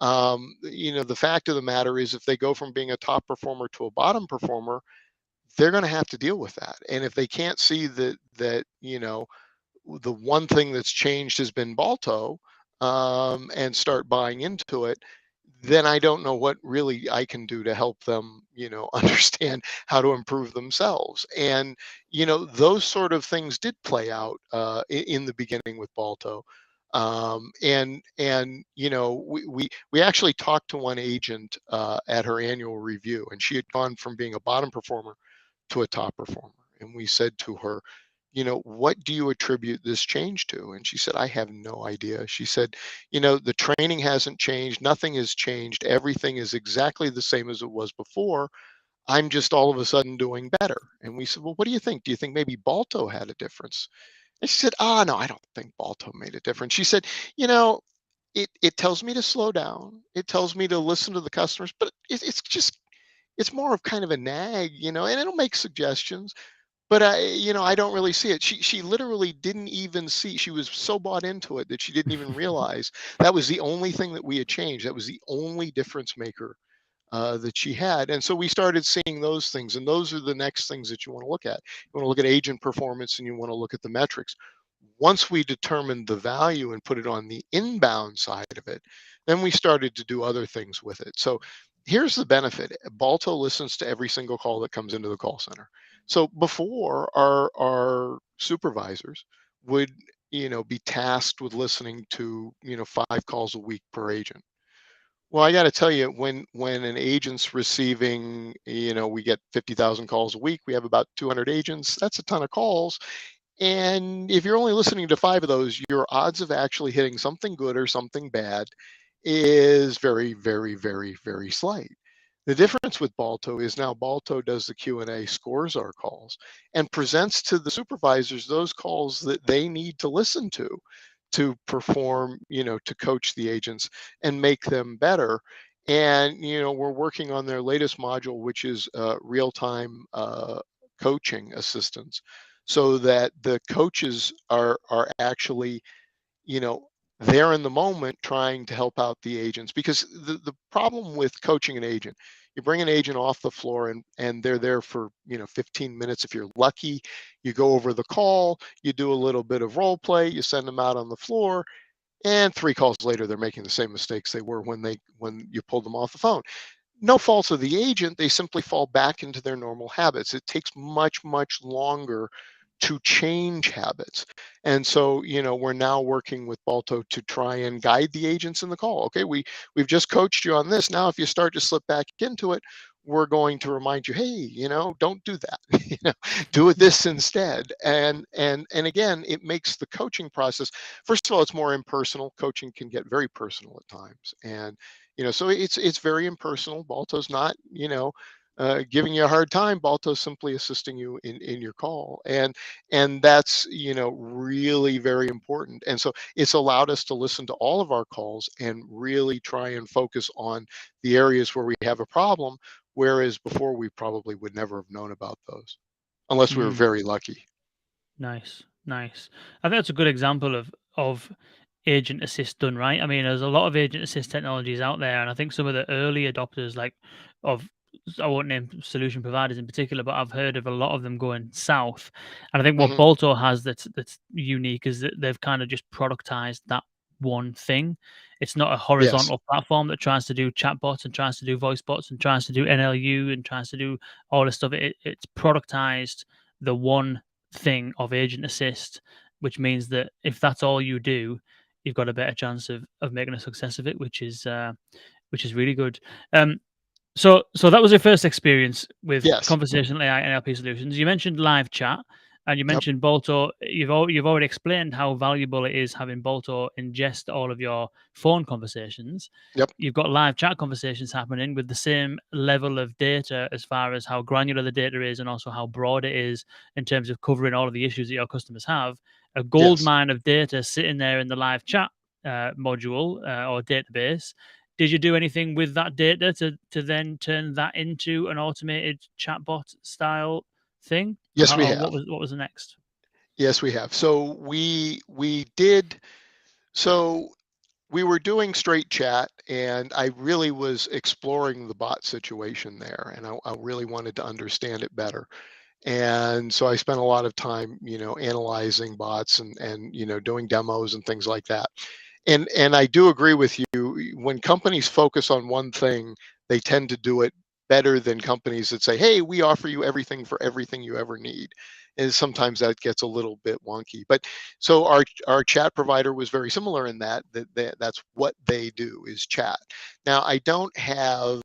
Speaker 2: The fact of the matter is, if they go from being a top performer to a bottom performer, they're going to have to deal with that. And if they can't see that the one thing that's changed has been Balto, and start buying into it, then I don't know what really I can do to help them, understand how to improve themselves. And, those sort of things did play out in the beginning with Balto. And we actually talked to one agent at her annual review, and she had gone from being a bottom performer to a top performer. And we said to her, what do you attribute this change to? And she said, I have no idea. She said, the training hasn't changed. Nothing has changed. Everything is exactly the same as it was before. I'm just all of a sudden doing better. And we said, well, what do you think? Do you think maybe Balto had a difference? And she said, no, I don't think Balto made a difference. She said, you know, it tells me to slow down. It tells me to listen to the customers, but it's more of kind of a nag, and it'll make suggestions, but I don't really see it. She literally didn't even see. She was so bought into it that she didn't even realize that was the only thing that we had changed. That was the only difference maker that she had. And so we started seeing those things. And those are the next things that you want to look at. You want to look at agent performance and you want to look at the metrics. Once we determined the value and put it on the inbound side of it, then we started to do other things with it. So here's the benefit. Balto listens to every single call that comes into the call center. So before, our supervisors would be tasked with listening to 5 calls a week per agent. Well, I got to tell you, when an agent's receiving, we get 50,000 calls a week. We have about 200 agents. That's a ton of calls. And if you're only listening to 5 of those, your odds of actually hitting something good or something bad is very, very, very, very slight. The difference with Balto is now Balto does the Q&A, scores our calls, and presents to the supervisors those calls that they need to listen to perform, to coach the agents and make them better. And, we're working on their latest module, which is real-time coaching assistance, so that the coaches are actually, you know, there in the moment trying to help out the agents. Because the problem with coaching an agent, you bring an agent off the floor and they're there for 15 minutes if you're lucky. You go over the call, you do a little bit of role play, you send them out on the floor, and 3 calls later they're making the same mistakes they were when you pulled them off the phone. No fault of the agent, they simply fall back into their normal habits. It takes much, much longer to change habits. And so, we're now working with Balto to try and guide the agents in the call. Okay, we've just coached you on this. Now, if you start to slip back into it, we're going to remind you, hey, don't do that. Do it this instead. And again, it makes the coaching process. First of all, it's more impersonal. Coaching can get very personal at times, and so it's very impersonal. Balto's not, giving you a hard time. Balto's simply assisting you in your call, and that's really very important. And so it's allowed us to listen to all of our calls and really try and focus on the areas where we have a problem, whereas before we probably would never have known about those unless we were
Speaker 1: Mm.
Speaker 2: very lucky.
Speaker 1: Nice, nice. I think that's a good example of agent assist done right. I mean, there's a lot of agent assist technologies out there, and I think some of the early adopters, like of I won't name solution providers in particular, but I've heard of a lot of them going south. And I think what
Speaker 2: Hmm.
Speaker 1: Balto has that's unique is that they've kind of just productized that one thing. It's not a
Speaker 2: Yes.
Speaker 1: horizontal platform that tries to do chatbots and tries to do voice bots and tries to do NLU and tries to do all this stuff. It's productized the one thing of agent assist, which means that if that's all you do, you've got a better chance of making a success of it, which is really good. Um, so that was your first experience with
Speaker 2: Yes.
Speaker 1: conversational AI NLP solutions. You mentioned live chat, and you
Speaker 2: Yep.
Speaker 1: mentioned Balto. You've already explained how valuable it is having Balto ingest all of your phone conversations.
Speaker 2: Yep.
Speaker 1: You've got live chat conversations happening with the same level of data as far as how granular the data is and also how broad it is in terms of covering all of the issues that your customers have. A gold
Speaker 2: Yes.
Speaker 1: mine of data sitting there in the live chat module or database. Did you do anything with that data to then turn that into an automated chatbot style thing?
Speaker 2: Yes, we
Speaker 1: What
Speaker 2: have.
Speaker 1: was the next?
Speaker 2: Yes, we have. So we did. So we were doing straight chat, and I really was exploring the bot situation there, and I really wanted to understand it better. And so I spent a lot of time, analyzing bots and doing demos and things like that. And I do agree with you. When companies focus on one thing, they tend to do it better than companies that say, "Hey, we offer you everything for everything you ever need." And sometimes that gets a little bit wonky. But so our chat provider was very similar in that's what they do is chat. Now I don't have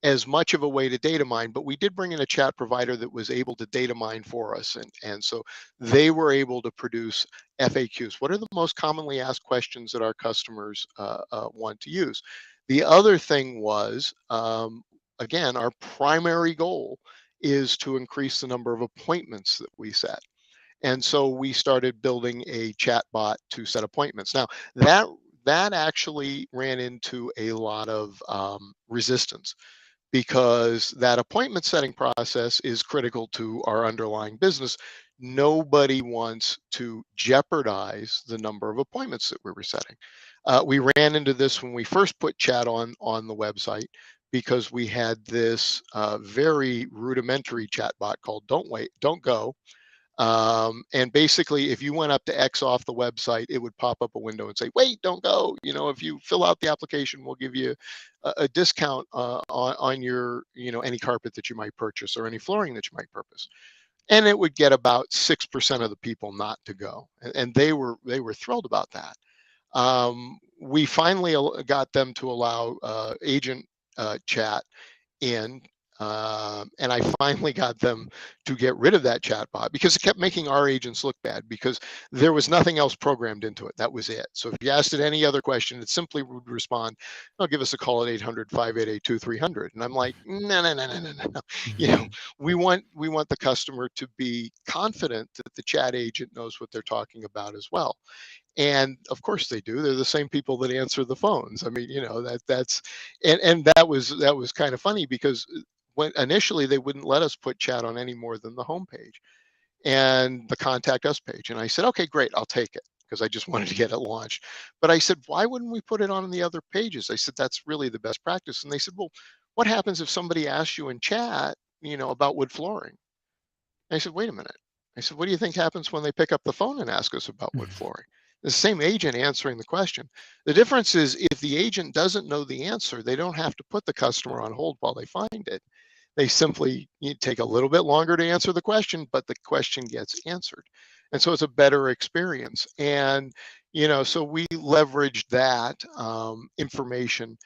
Speaker 2: as much of a way to data mine, but we did bring in a chat provider that was able to data mine for us. And so they were able to produce FAQs. What are the most commonly asked questions that our customers want to use? The other thing was, again, our primary goal is to increase the number of appointments that we set. And so we started building a chat bot to set appointments. Now, that actually ran into a lot of resistance, because that appointment setting process is critical to our underlying business. Nobody wants to jeopardize the number of appointments that we were setting. We ran into this when we first put chat on the website, because we had this very rudimentary chat bot called Don't Wait, Don't Go. And basically, if you went up to X off the website, it would pop up a window and say, wait, don't go. If you fill out the application, we'll give you a discount on your, any carpet that you might purchase or any flooring that you might purchase. And it would get about 6% of the people not to go. And they were thrilled about that. We finally got them to allow agent chat in. And I finally got them to get rid of that chatbot, because it kept making our agents look bad, because there was nothing else programmed into it. That was it. So if you asked it any other question, it simply would respond, "Oh, give us a call at 800-588-2300." And I'm like, no, no, no, no, no, no. We want the customer to be confident that the chat agent knows what they're talking about as well. And of course they do. They're the same people that answer the phones. I mean, that's and that was kind of funny, because when initially they wouldn't let us put chat on any more than the homepage and the contact us page. And I said, okay, great, I'll take it, because I just wanted to get it launched. But I said, why wouldn't we put it on the other pages? I said, that's really the best practice. And they said, well, what happens if somebody asks you in chat, about wood flooring? And I said, wait a minute. I said, what do you think happens when they pick up the phone and ask us about wood flooring? The same agent answering the question. The difference is, if the agent doesn't know the answer, they don't have to put the customer on hold while they find it. They simply take a little bit longer to answer the question, but the question gets answered. And so it's a better experience. And, so we leveraged that information.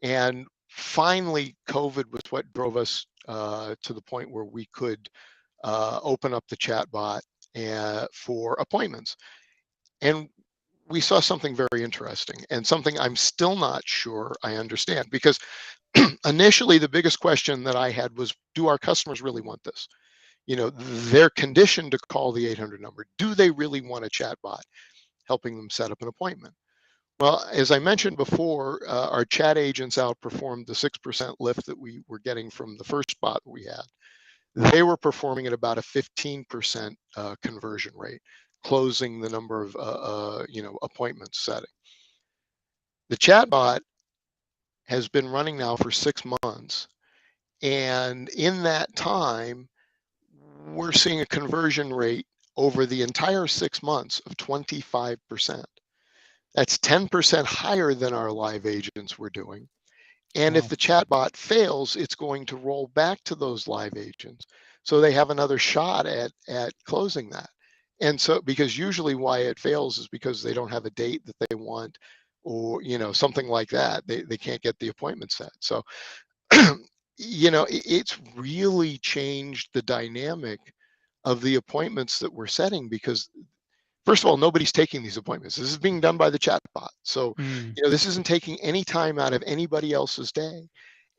Speaker 2: And finally, COVID was what drove us to the point where we could open up the chat bot for appointments. And we saw something very interesting, and something I'm still not sure I understand, because initially the biggest question that I had was, do our customers really want this? They're conditioned to call the 800 number. Do they really want a chat bot helping them set up an appointment? Well, as I mentioned before, our chat agents outperformed the 6% lift that we were getting from the first bot we had. They were performing at about a 15% conversion rate, closing the number of appointments setting. The chatbot has been running now for 6 months, and in that time, we're seeing a conversion rate over the entire 6 months of 25%. That's 10% higher than our live agents were doing. And if
Speaker 1: Wow.
Speaker 2: the chatbot fails, it's going to roll back to those live agents. So they have another shot at closing that. And so, because usually why it fails is because they don't have a date that they want, or, something like that. They can't get the appointment set. So, it's really changed the dynamic of the appointments that we're setting, because first of all, nobody's taking these appointments. This is being done by the chatbot. So,
Speaker 1: Mm.
Speaker 2: this isn't taking any time out of anybody else's day.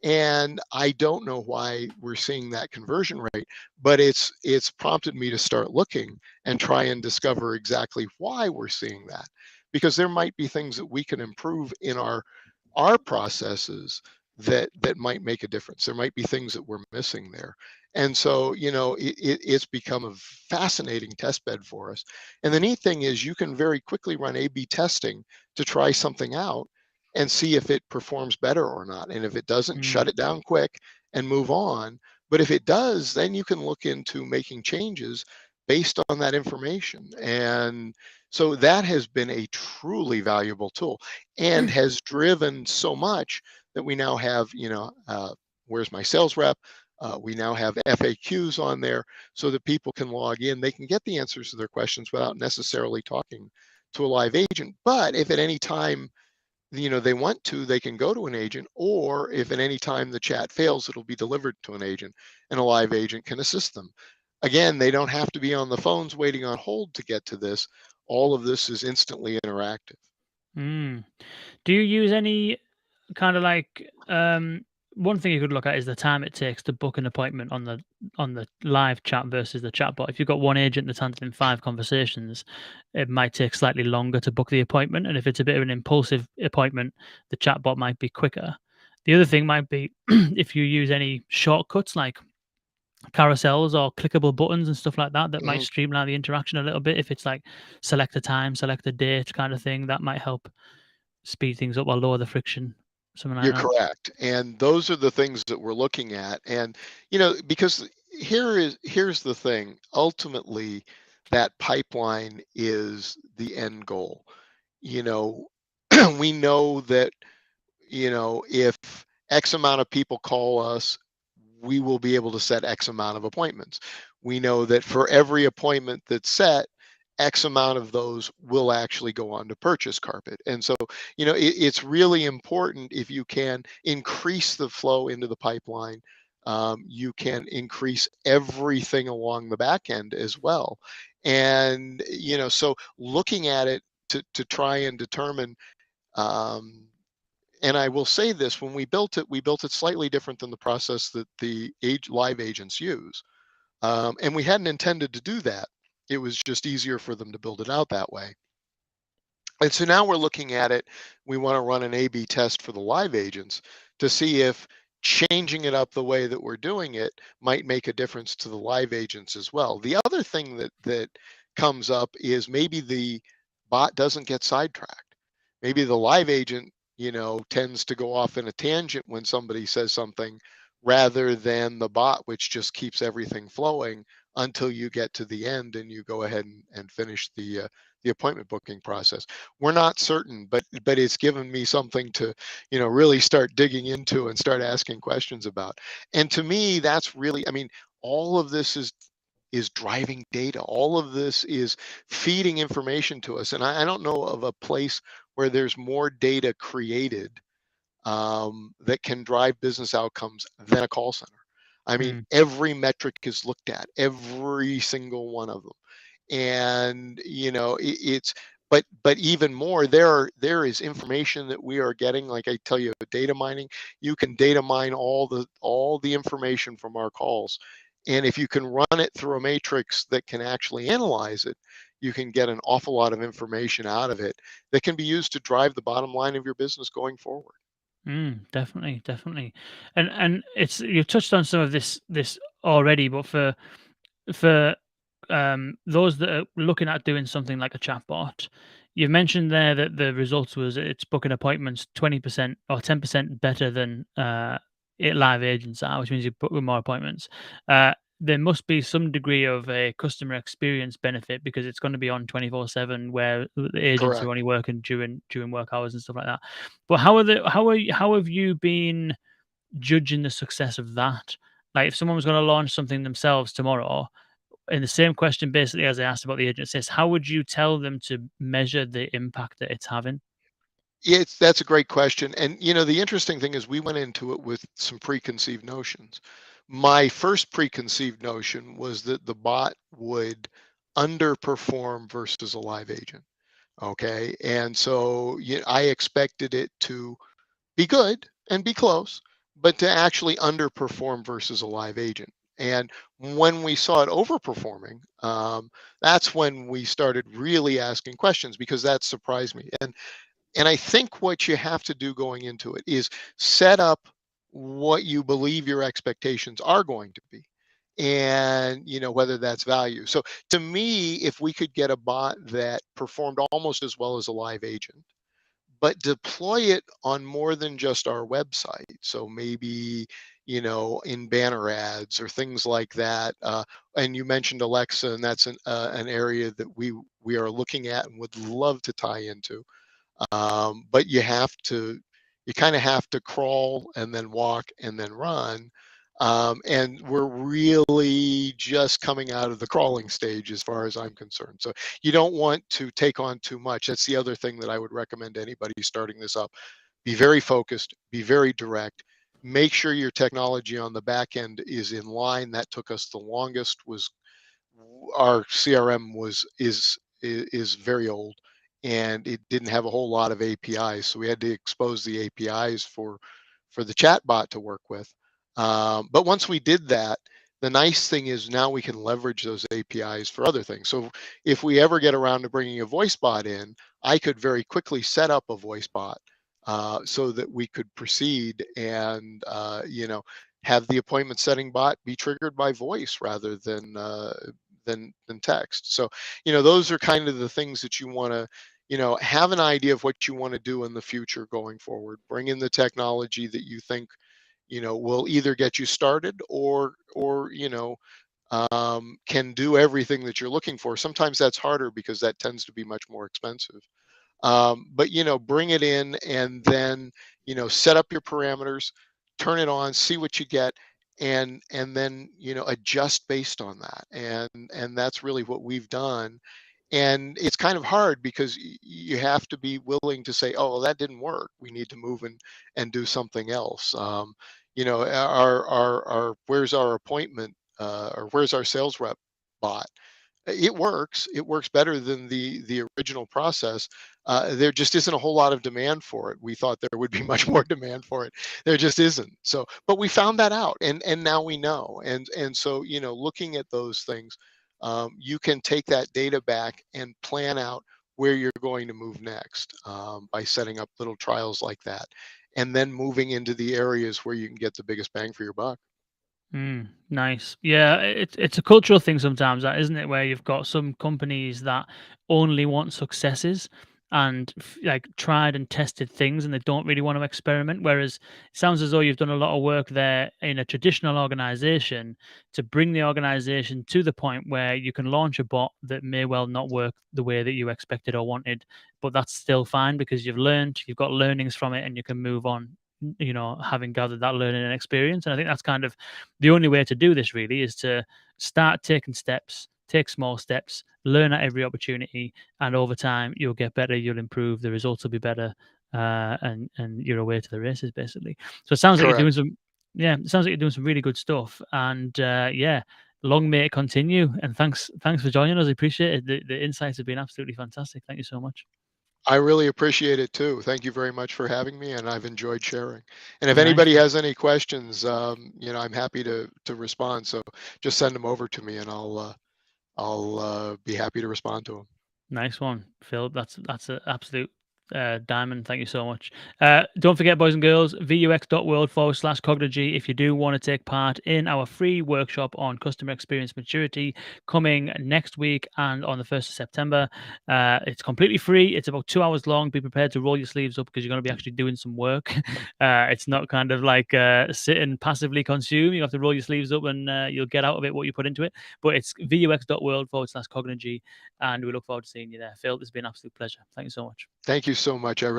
Speaker 2: And I don't know why we're seeing that conversion rate, but it's prompted me to start looking and try and discover exactly why we're seeing that. Because there might be things that we can improve in our processes that might make a difference. There might be things that we're missing there. And so, it's become a fascinating test bed for us. And the neat thing is, you can very quickly run A/B testing to try something out and see if it performs better or not. And if it doesn't, shut
Speaker 1: Mm.
Speaker 2: it down quick and move on. But if it does, then you can look into making changes based on that information. And so that has been a truly valuable tool, and has driven so much that we now have, where's my sales rep? We now have FAQs on there, so that people can log in. They can get the answers to their questions without necessarily talking to a live agent. But if at any time they want to, they can go to an agent, or if at any time the chat fails, it'll be delivered to an agent, and a live agent can assist them. Again, they don't have to be on the phones waiting on hold to get to this. All of this is instantly interactive.
Speaker 1: Mm. Do you use any kind of like one thing you could look at is the time it takes to book an appointment on the live chat versus the chatbot. If you've got one agent that's handling 5 conversations, it might take slightly longer to book the appointment. And if it's a bit of an impulsive appointment, the chatbot might be quicker. The other thing might be if you use any shortcuts like carousels or clickable buttons and stuff like that that might
Speaker 2: Mhm.
Speaker 1: streamline the interaction a little bit. If it's like select a time, select a date kind of thing, that might help speed things up or lower the friction, something like
Speaker 2: You're
Speaker 1: that.
Speaker 2: correct. And those are the things that we're looking at. And, because here's the thing. Ultimately, that pipeline is the end goal. You know, we know that, if X amount of people call us, we will be able to set X amount of appointments. We know that for every appointment that's set, X amount of those will actually go on to purchase carpet. And so, it's really important if you can increase the flow into the pipeline. You can increase everything along the back end as well. And, so looking at it to try and determine, um, and I will say this, when we built it slightly different than the process that the live agents use. And we hadn't intended to do that. It was just easier for them to build it out that way. And so now we're looking at it. We want to run an A/B test for the live agents to see if changing it up the way that we're doing it might make a difference to the live agents as well. The other thing that comes up is maybe the bot doesn't get sidetracked. Maybe the live agent, tends to go off in a tangent when somebody says something, rather than the bot, which just keeps everything flowing until you get to the end and you go ahead and finish the appointment booking process. We're not certain, but it's given me something to, really start digging into and start asking questions about. And to me, that's really, I mean, all of this is driving data. All of this is feeding information to us. And I don't know of a place where there's more data created, that can drive business outcomes than a call center. I mean,
Speaker 1: Mm,
Speaker 2: every metric is looked at, every single one of them. And, it's, but even more, there is information that we are getting. Like I tell you, data mining, you can data mine all the information from our calls. And if you can run it through a matrix that can actually analyze it, you can get an awful lot of information out of it that can be used to drive the bottom line of your business going forward.
Speaker 1: definitely, definitely. And it's you've touched on some of this already, but for those that are looking at doing something like a chatbot, you've mentioned there that the results was it's booking appointments 20% or 10% better than live agents are, which means you book with more appointments. There must be some degree of a customer experience benefit because it's going to be on 24/7, where the agents are
Speaker 2: Correct.
Speaker 1: only working during work hours and stuff like that. But how have you been judging the success of that? Like if someone was going to launch something themselves tomorrow, in the same question basically as I asked about the agent assist, how would you tell them to measure the impact that it's having?
Speaker 2: That's a great question. And the interesting thing is we went into it with some preconceived notions. My first preconceived notion was that the bot would underperform versus a live agent. Okay. And so I expected it to be good and be close, but to actually underperform versus a live agent. And when we saw it overperforming, that's when we started really asking questions, because that surprised me. And I think what you have to do going into it is set up what you believe your expectations are going to be, and whether that's value. So to me, if we could get a bot that performed almost as well as a live agent, but deploy it on more than just our website, so maybe in banner ads or things like that. And you mentioned Alexa, and that's an area that we are looking at and would love to tie into. But you kind of have to crawl and then walk and then run. And we're really just coming out of the crawling stage as far as I'm concerned. So you don't want to take on too much. That's the other thing that I would recommend to anybody starting this up. Be very focused, be very direct. Make sure your technology on the back end is in line. That took us the longest. Was our CRM is very old, and it didn't have a whole lot of APIs, so we had to expose the APIs for the chatbot to work with. But once we did that, the nice thing is now we can leverage those APIs for other things. So if we ever get around to bringing a voice bot in, I could very quickly set up a voice bot so that we could proceed and have the appointment setting bot be triggered by voice rather than text. So, those are kind of the things that you want to, have an idea of what you want to do in the future going forward. Bring in the technology that you think, will either get you started or can do everything that you're looking for. Sometimes that's harder because that tends to be much more expensive. But bring it in and then set up your parameters, turn it on, see what you get, and then adjust based on that. And that's really what we've done. And it's kind of hard because you have to be willing to say, oh, well, that didn't work, we need to move and do something else. Our where's our appointment, or where's our sales rep bot? It works better than the original process. There just isn't a whole lot of demand for it. We thought there would be much more demand for it. There just isn't. So, but we found that out, and now we know. And so looking at those things, you can take that data back and plan out where you're going to move next, by setting up little trials like that, and then moving into the areas where you can get the biggest bang for your buck.
Speaker 1: Nice. Yeah, it's a cultural thing sometimes, that isn't it? Where you've got some companies that only want successes and like tried and tested things, and they don't really want to experiment. Whereas it sounds as though you've done a lot of work there in a traditional organization to bring the organization to the point where you can launch a bot that may well not work the way that you expected or wanted, but that's still fine because you've got learnings from it, and you can move on. Having gathered that learning and experience, and I think that's kind of the only way to do this really is to start taking steps, take small steps, learn at every opportunity, and over time you'll get better, you'll improve, the results will be better, and you're away to the races basically. So it sounds like you're
Speaker 2: Correct.
Speaker 1: doing some really good stuff, and yeah, long may it continue. And thanks for joining us. I appreciate it. The insights have been absolutely fantastic. Thank you so much.
Speaker 2: I really appreciate it too. Thank you very much for having me, and I've enjoyed sharing. And if
Speaker 1: Nice
Speaker 2: anybody
Speaker 1: one.
Speaker 2: has any questions, I'm happy to respond. So just send them over to me, and I'll be happy to respond to them.
Speaker 1: Nice one, Phil. That's an absolute diamond. Thank you so much. Don't forget, boys and girls, vux.world/Cognigy. If you do want to take part in our free workshop on customer experience maturity coming next week and on the 1st of September, it's completely free. It's about 2 hours long. Be prepared to roll your sleeves up because you're going to be actually doing some work. It's not kind of like sit and passively consume. You have to roll your sleeves up and you'll get out of it what you put into it. But it's vux.world/Cognigy, and we look forward to seeing you there. Phil, it's been an absolute pleasure. Thank you so much.
Speaker 2: Thank you so much. I really